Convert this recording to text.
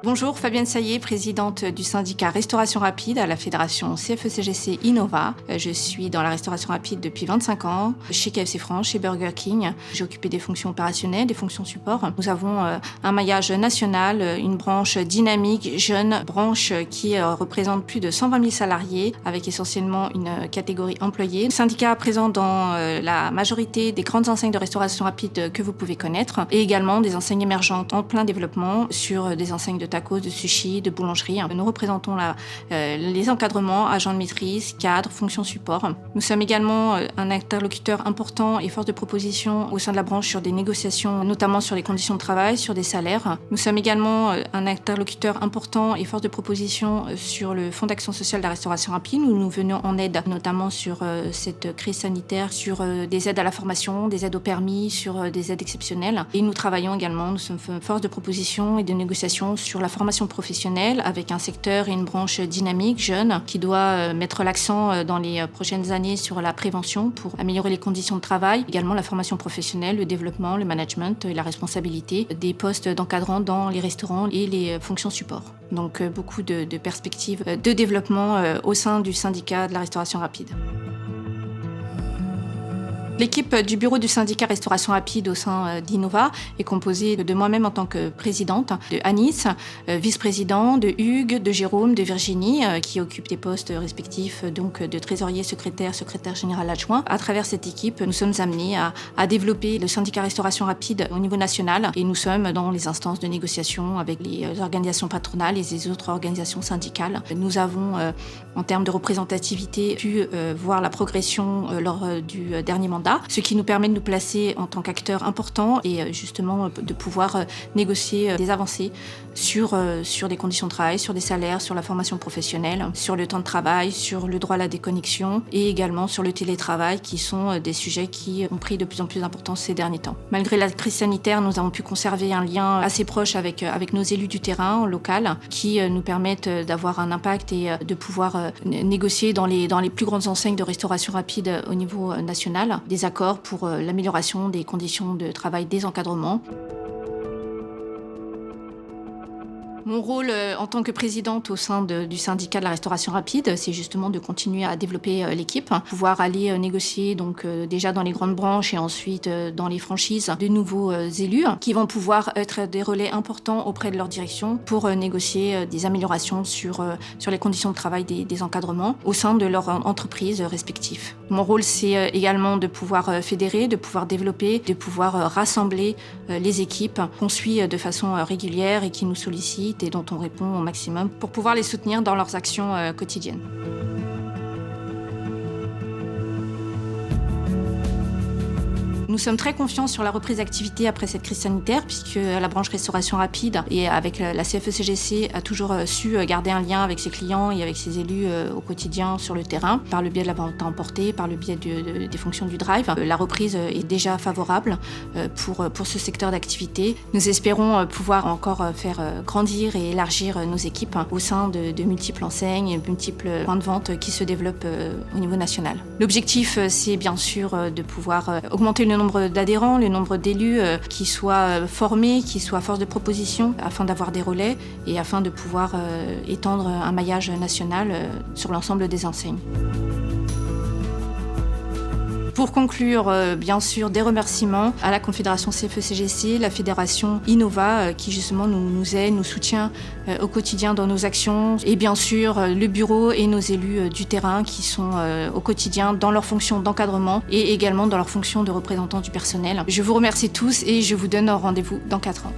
Bonjour, Fabienne Saillé, présidente du syndicat Restauration Rapide à la fédération CFE-CGC Innova. Je suis dans la restauration rapide depuis 25 ans, chez KFC France, chez Burger King. J'ai occupé des fonctions opérationnelles, des fonctions support. Nous avons un maillage national, une branche dynamique, jeune, branche qui représente plus de 120 000 salariés, avec essentiellement une catégorie employée. Le syndicat présent dans la majorité des grandes enseignes de restauration rapide que vous pouvez connaître, et également des enseignes émergentes en plein développement sur des enseignes de tacos, de sushi, de boulangerie. Nous représentons les encadrements, agents de maîtrise, cadres, fonctions support. Nous sommes également un interlocuteur important et force de proposition au sein de la branche sur des négociations, notamment sur les conditions de travail, sur des salaires. Nous sommes également un interlocuteur important et force de proposition sur le Fonds d'action sociale de la restauration rapide, où nous venons en aide, notamment sur cette crise sanitaire, sur des aides à la formation, des aides au permis, sur des aides exceptionnelles. Et nous travaillons également, nous sommes force de proposition et de négociation sur la formation professionnelle avec un secteur et une branche dynamique, jeune, qui doit mettre l'accent dans les prochaines années sur la prévention pour améliorer les conditions de travail, également la formation professionnelle, le développement, le management et la responsabilité des postes d'encadrant dans les restaurants et les fonctions support. Donc beaucoup de perspectives de développement au sein du syndicat de la restauration rapide. L'équipe du bureau du syndicat Restauration Rapide au sein d'Innova est composée de moi-même en tant que présidente, de Anis, vice-président, de Hugues, de Jérôme, de Virginie, qui occupent des postes respectifs donc de trésorier, secrétaire général adjoint. À travers cette équipe, nous sommes amenés à développer le syndicat Restauration Rapide au niveau national et nous sommes dans les instances de négociation avec les organisations patronales et les autres organisations syndicales. Nous avons, en termes de représentativité, pu voir la progression lors du dernier mandat, ce qui nous permet de nous placer en tant qu'acteur important et justement de pouvoir négocier des avancées sur des conditions de travail, sur des salaires, sur la formation professionnelle, sur le temps de travail, sur le droit à la déconnexion et également sur le télétravail, qui sont des sujets qui ont pris de plus en plus d'importance ces derniers temps. Malgré la crise sanitaire, nous avons pu conserver un lien assez proche avec nos élus du terrain local qui nous permettent d'avoir un impact et de pouvoir négocier dans les plus grandes enseignes de restauration rapide au niveau national des accords pour l'amélioration des conditions de travail des encadrements. Mon rôle en tant que présidente au sein du syndicat de la restauration rapide, c'est justement de continuer à développer l'équipe, pouvoir aller négocier donc déjà dans les grandes branches et ensuite dans les franchises de nouveaux élus qui vont pouvoir être des relais importants auprès de leur direction pour négocier des améliorations sur les conditions de travail des encadrements au sein de leurs entreprises respectives. Mon rôle, c'est également de pouvoir fédérer, de pouvoir développer, de pouvoir rassembler les équipes qu'on suit de façon régulière et qui nous sollicitent et dont on répond au maximum pour pouvoir les soutenir dans leurs actions quotidiennes. Nous sommes très confiants sur la reprise d'activité après cette crise sanitaire, puisque la branche restauration rapide et avec la CFE-CGC a toujours su garder un lien avec ses clients et avec ses élus au quotidien sur le terrain, par le biais de la vente à emporter, par le biais des fonctions du drive. La reprise est déjà favorable pour ce secteur d'activité. Nous espérons pouvoir encore faire grandir et élargir nos équipes au sein de multiples enseignes et multiples points de vente qui se développent au niveau national. L'objectif, c'est bien sûr de pouvoir augmenter le nombre d'adhérents, le nombre d'élus qui soient formés, qui soient force de proposition, afin d'avoir des relais et afin de pouvoir étendre un maillage national sur l'ensemble des enseignes. Pour conclure, bien sûr, des remerciements à la Confédération CFE-CGC, la Fédération Innova, qui justement nous aide, nous soutient au quotidien dans nos actions, et bien sûr le bureau et nos élus du terrain qui sont au quotidien dans leurs fonctions d'encadrement et également dans leurs fonctions de représentants du personnel. Je vous remercie tous et je vous donne rendez-vous dans 4 ans.